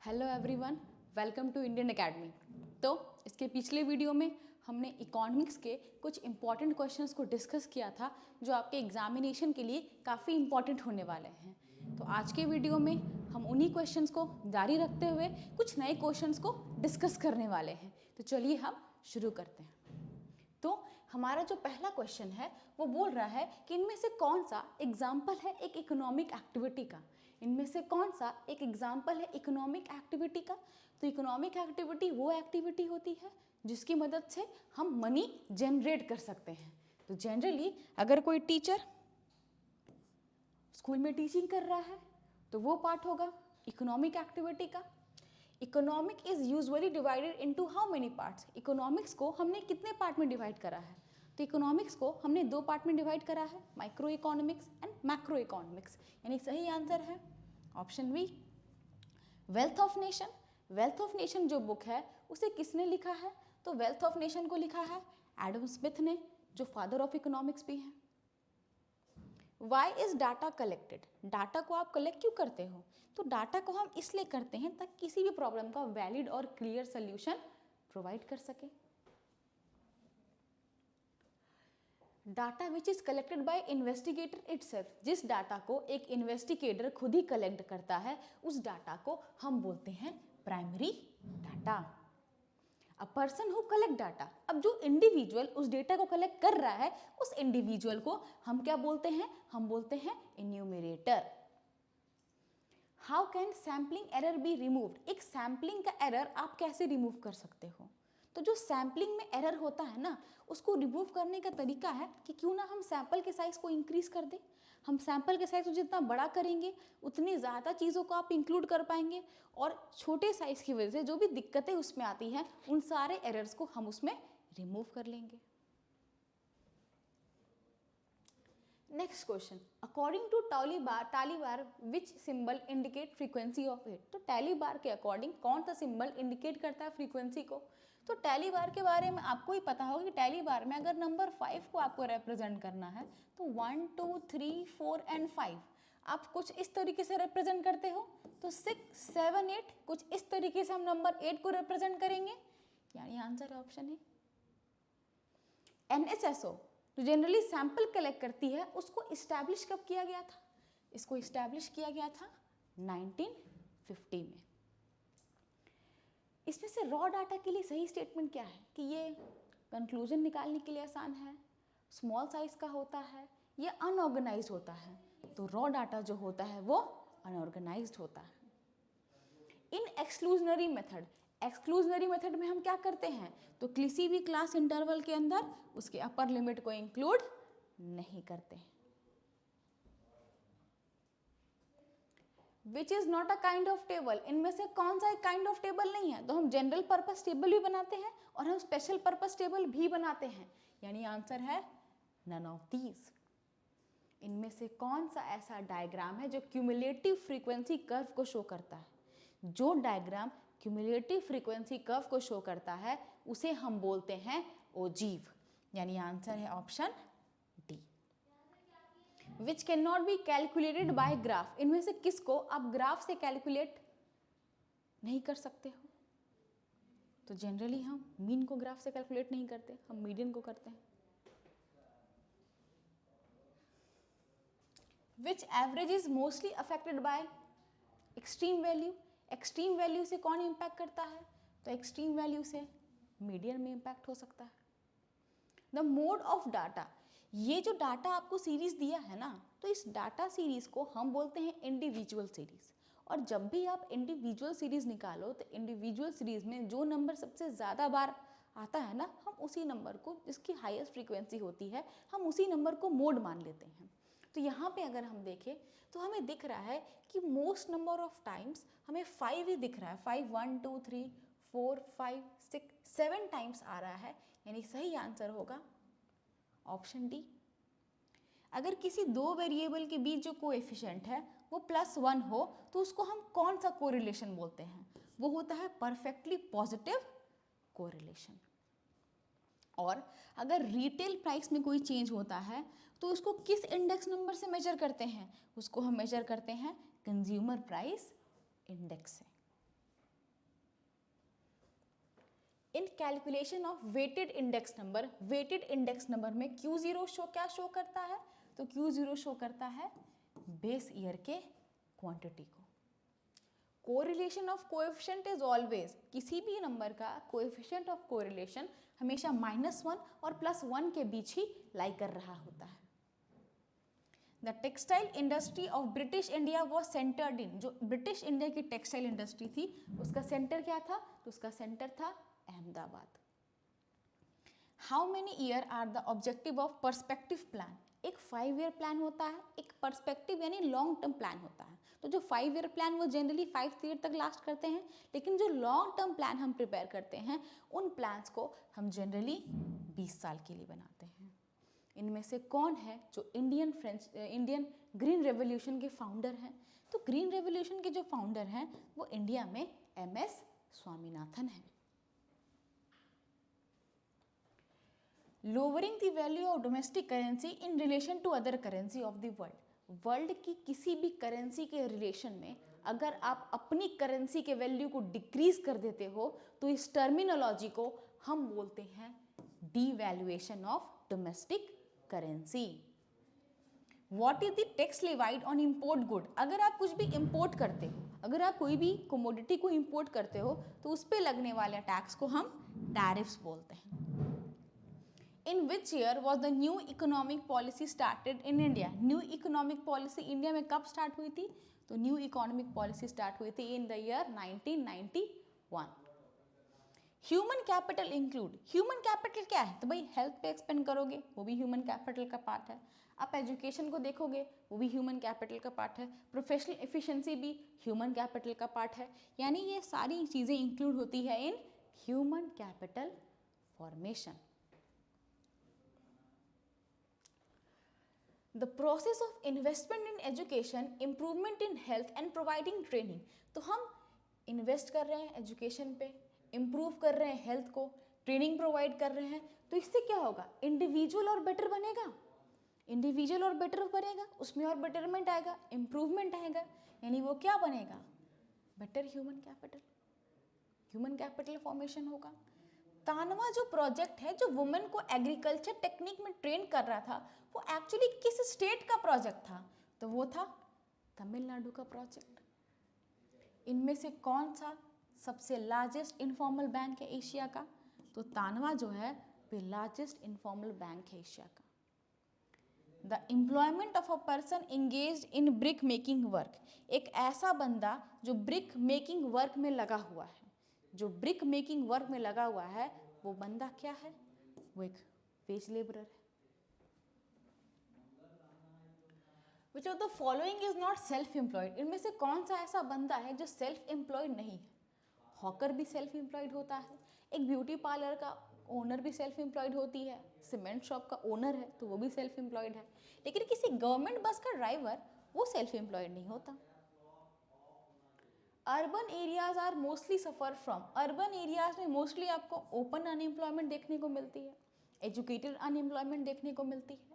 Hello everyone, welcome to Indian academy. तो इसके पिछले वीडियो में हमने इकोनॉमिक्स के कुछ इंपॉर्टेंट क्वेश्चंस को डिस्कस किया था जो आपके एग्जामिनेशन के लिए काफ़ी इंपॉर्टेंट होने वाले हैं। तो आज के वीडियो में हम उन्हीं क्वेश्चंस को जारी रखते हुए कुछ नए क्वेश्चंस को डिस्कस करने वाले हैं। तो चलिए हम शुरू करते हैं। तो हमारा जो पहला क्वेश्चन है वो बोल रहा है कि इनमें से कौन सा एग्जाम्पल है एक इकोनॉमिक एक्टिविटी का। इनमें से कौन सा एक एग्जाम्पल है इकोनॉमिक एक्टिविटी का। तो इकोनॉमिक एक्टिविटी वो एक्टिविटी होती है जिसकी मदद से हम मनी जनरेट कर सकते हैं। तो जनरली अगर कोई टीचर स्कूल में टीचिंग कर रहा है तो वो पार्ट होगा इकोनॉमिक एक्टिविटी का। Economic is usually divided into how many parts. Economics को हमने कितने पार्ट में डिवाइड करा है? तो इकोनॉमिक्स को हमने दो पार्ट में डिवाइड करा है, micro economics and macro economics. यानी सही आंसर है option B, wealth of nation. Wealth of nation जो बुक है उसे किसने लिखा है? तो वेल्थ ऑफ नेशन को लिखा है एडम स्मिथ ने, जो फादर ऑफ इकोनॉमिक्स भी हैं। Why is data collected. Data को आप कलेक्ट क्यों करते हो? तो डाटा को हम इसलिए करते हैं ताकि किसी भी प्रॉब्लम का वैलिड और क्लियर सोल्यूशन प्रोवाइड कर सके। Data which is collected by investigator itself. जिस डाटा को एक इन्वेस्टिगेटर खुद ही कलेक्ट करता है उस डाटा को हम बोलते हैं primary data. A person who collect data. अब जो इंडिविजुअल उस डेटा को कलेक्ट कर रहा है उस इंडिविजुअल को हम क्या बोलते हैं? हम बोलते हैं enumerator. How can sampling error be removed. एक सैम्पलिंग का एरर आप कैसे रिमूव कर सकते हो? तो जो सैम्पलिंग में एरर होता है ना, उसको रिमूव करने का तरीका है कि क्यों ना हम सैंपल के साइज को इंक्रीज कर दें। हम सैंपल के साइज को जितना बड़ा करेंगे उतनी ज़्यादा चीज़ों को आप इंक्लूड कर पाएंगे और छोटे साइज की वजह से जो भी दिक्कतें उसमें आती हैं उन सारे एरर्स को हम उसमें रिमूव कर लेंगे। Next question, according to tally bar which symbol indicate frequency of hit. तो टैली बार के अकॉर्डिंग कौन सा सिंबल इंडिकेट करता है फ्रीक्वेंसी को? तो टैली बार के बारे में आपको ही पता होगा कि टैली बार में अगर नंबर 5 को आपको रिप्रेजेंट करना है तो 1 2 3 4 एंड 5 आप कुछ इस तरीके से रिप्रेजेंट करते हो। तो 6 7 8 कुछ इस तरीके से हम नंबर 8 को रिप्रेजेंट करेंगे, यानी आंसर ऑप्शन है NHSO। जो जनरली सैंपल कलेक्ट करती है उसको इस्टेब्लिश कब किया गया था? इसको इस्टेब्लिश किया गया था 1950 में। इसमें से रॉ डाटा के लिए सही स्टेटमेंट क्या है कि ये कंक्लूजन निकालने के लिए आसान है, स्मॉल साइज का होता है या अनऑर्गेनाइज्ड होता है? तो रॉ डाटा जो होता है वो अनऑर्गेनाइज्ड होता है। इन एक्सक्लूजनरी मेथड, एक्सक्लूजनरी मेथड में हम क्या करते हैं? तो किसी भी क्लास इंटरवल के अंदर उसके अपर लिमिट को इंक्लूड नहीं करते हैं। Which is not a kind of table. इनमें से कौन सा एक काइंड ऑफ टेबल नहीं है? तो हम जनरल पर्पस टेबल भी बनाते हैं और हम स्पेशल पर्पस टेबल भी बनाते हैं, यानी आंसर है नन ऑफ दीज। इनमें से कौन सा ऐसा डायग्राम है जो क्यूमुलेटिव फ्रीक्वेंसी कर्व को शो करता है? जो डायग्राम क्यूमुलेटिव फ्रीक्वेंसी कर्व को शो करता है उसे हम बोलते हैं ओजीव, यानी आंसर है option D. Which can not be calculated by graph. इनमें से किसको आप ग्राफ से कैलकुलेट नहीं कर सकते हो? तो जनरली हम मीन को ग्राफ से कैलकुलेट नहीं करते, हम मीडियन को करते हैं। Which average is mostly affected by extreme value. Extreme value से कौन इंपैक्ट करता है? तो एक्सट्रीम वैल्यू से मीडियन में इंपैक्ट हो सकता है। द मोड ऑफ डाटा, ये जो डाटा आपको सीरीज दिया है ना, तो इस डाटा सीरीज को हम बोलते हैं इंडिविजुअल सीरीज। और जब भी आप इंडिविजुअल सीरीज निकालो तो इंडिविजुअल सीरीज में जो नंबर सबसे ज़्यादा बार आता है ना, हम उसी नंबर को, जिसकी हाईएस्ट फ्रीक्वेंसी होती है, हम उसी नंबर को मोड मान लेते हैं। तो यहाँ पे अगर हम देखें तो हमें दिख रहा है कि मोस्ट नंबर ऑफ टाइम्स हमें 5 ही दिख रहा है। 5 1 2 3 4 5 6 7 टाइम्स आ रहा है, यानी सही आंसर होगा ऑप्शन डी। अगर किसी दो वेरिएबल के बीच जो कोएफिशिएंट है वो +1 हो तो उसको हम कौन सा कोरिलेशन बोलते हैं? वो होता है परफेक्टली पॉजिटिव कोरिलेशन। और अगर रिटेल प्राइस में कोई चेंज होता है तो उसको किस इंडेक्स नंबर से मेजर करते हैं? उसको हम मेजर करते हैं कंज्यूमर प्राइस इंडेक्स से। In calculation of weighted index number, weighted index number में Q0 क्या शो करता है, तो Q0 शो करता है बेस ईयर के क्वांटिटी को। Correlation of coefficient is always, किसी भी नंबर का कोएफिशिएंट ऑफ कोरिलेशन हमेशा -1 और +1 के बीच ही लाई कर रहा होता है। The textile industry of British India was centered in, जो ब्रिटिश इंडिया की टेक्सटाइल इंडस्ट्री थी उसका सेंटर क्या था, तो उसका सेंटर था Ahmedabad. How many year are the objective of perspective plan, एक 5 ईयर प्लान होता है, एक पर्सपेक्टिव यानी लॉन्ग टर्म प्लान होता है। तो जो 5 ईयर प्लान वो जनरली 5 ईयर तक लास्ट करते हैं, लेकिन जो लॉन्ग टर्म प्लान हम प्रिपेयर करते हैं उन प्लान्स को हम जनरली 20 साल के लिए बनाते हैं। इनमें से कौन है जो इंडियन ग्रीन रेवोल्यूशन के फाउंडर हैं, तो ग्रीन रेवोल्यूशन के जो फाउंडर हैं वो इंडिया में MS स्वामीनाथन हैं। Lowering the value of domestic currency in relation to other currency of the world, world की किसी भी करेंसी के रिलेशन में अगर आप अपनी करेंसी के वैल्यू को डिक्रीज कर देते हो तो इस टर्मिनोलॉजी को हम बोलते हैं devaluation of domestic currency. What is the tax levied on import good, अगर आप कुछ भी इंपोर्ट करते हो, अगर आप कोई भी कमोडिटी को इंपोर्ट करते हो तो उस पर लगने वाले टैक्स को हम टैरिफ्स बोलते हैं। In which year was the new economic policy started in India? New economic policy India में कब स्टार्ट हुई थी, तो न्यू इकोनॉमिक पॉलिसी स्टार्ट हुई थी in the year 1991। Human capital include, human capital क्या है, तो भाई हेल्थ पे एक्सपेंड करोगे वो भी ह्यूमन कैपिटल का पार्ट है, आप एजुकेशन को देखोगे वो भी ह्यूमन कैपिटल का पार्ट है, प्रोफेशनल एफिशिएंसी भी ह्यूमन कैपिटल का पार्ट है, यानी ये सारी चीज़ें इंक्लूड होती है in human capital formation. The process of investment in education, improvement in health and providing training, तो हम इन्वेस्ट कर रहे हैं एजुकेशन पे, इम्प्रूव कर रहे हैं हेल्थ को, ट्रेनिंग प्रोवाइड कर रहे हैं, तो इससे क्या होगा, इंडिविजुअल और बेटर बनेगा, इंडिविजुअल और बेटर बनेगा, उसमें और बेटरमेंट आएगा, इम्प्रूवमेंट आएगा, यानी वो क्या बनेगा, बेटर ह्यूमन कैपिटल फॉर्मेशन होगा। तानवा जो प्रोजेक्ट है जो वुमेन को एग्रीकल्चर टेक्निक में ट्रेन कर रहा था वो एक्चुअली किस स्टेट का प्रोजेक्ट था, तो वो था तमिलनाडु का प्रोजेक्ट। इनमें से कौन सा सबसे लार्जेस्ट इनफॉर्मल बैंक है एशिया का, तो तानवा जो है वो लार्जेस्ट इनफॉर्मल बैंक है एशिया का। The employment of a person engaged in brick making work, एक ऐसा बंदा जो ब्रिक मेकिंग वर्क में लगा हुआ है, जो ब्रिक मेकिंग वर्क में लगा हुआ है वो बंदा क्या है, वो एक वेज लेबरर है। Which of the following is not self employed, इनमें से कौन सा ऐसा बंदा है जो सेल्फ एम्प्लॉयड नहीं है, हॉकर भी सेल्फ एम्प्लॉयड होता है, एक ब्यूटी पार्लर का ओनर भी सेल्फ एम्प्लॉयड होती है, सीमेंट शॉप का ओनर है तो वो भी सेल्फ एम्प्लॉयड है, लेकिन किसी गवर्नमेंट बस का ड्राइवर वो सेल्फ एम्प्लॉयड नहीं होता। Urban areas are mostly suffer from, urban areas में मोस्टली आपको ओपन अनएम्प्लॉयमेंट देखने को मिलती है, एजुकेटेड अनएम्प्लॉयमेंट देखने को मिलती है।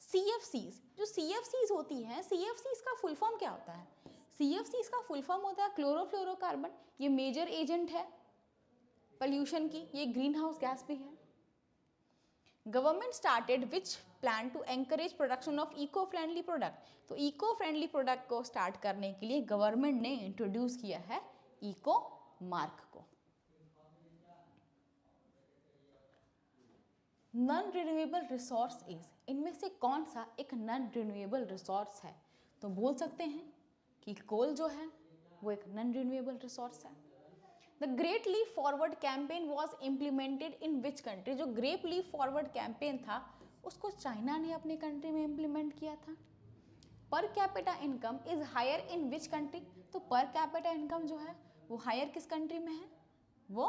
CFCs, जो CFCs होती हैं, CFCs का फुल फॉर्म क्या होता है, CFCs का फुल फॉर्म होता है क्लोरोफ्लोरोकार्बन, ये मेजर एजेंट है पॉल्यूशन की, ये ग्रीन हाउस गैस भी है। Government started which plan to encourage production of eco friendly product, तो इको फ्रेंडली प्रोडक्ट को स्टार्ट करने के लिए गवर्नमेंट ने इंट्रोड्यूस किया है इको मार्क को। नॉन रिन्यूएबल रिसोर्स इज, इनमें से कौन सा एक नॉन रिन्यूएबल रिसोर्स है, तो बोल सकते हैं कि कोल जो है वो एक नॉन रिन्यूएबल रिसोर्स है। The great leap forward campaign was implemented in which country, जो ग्रेट लीप फॉरवर्ड कैंपेन था उसको चाइना ने अपने कंट्री में इम्प्लीमेंट किया था। Per capita income is higher in which country, तो पर कैपिटा इनकम जो है वो हायर किस कंट्री में है,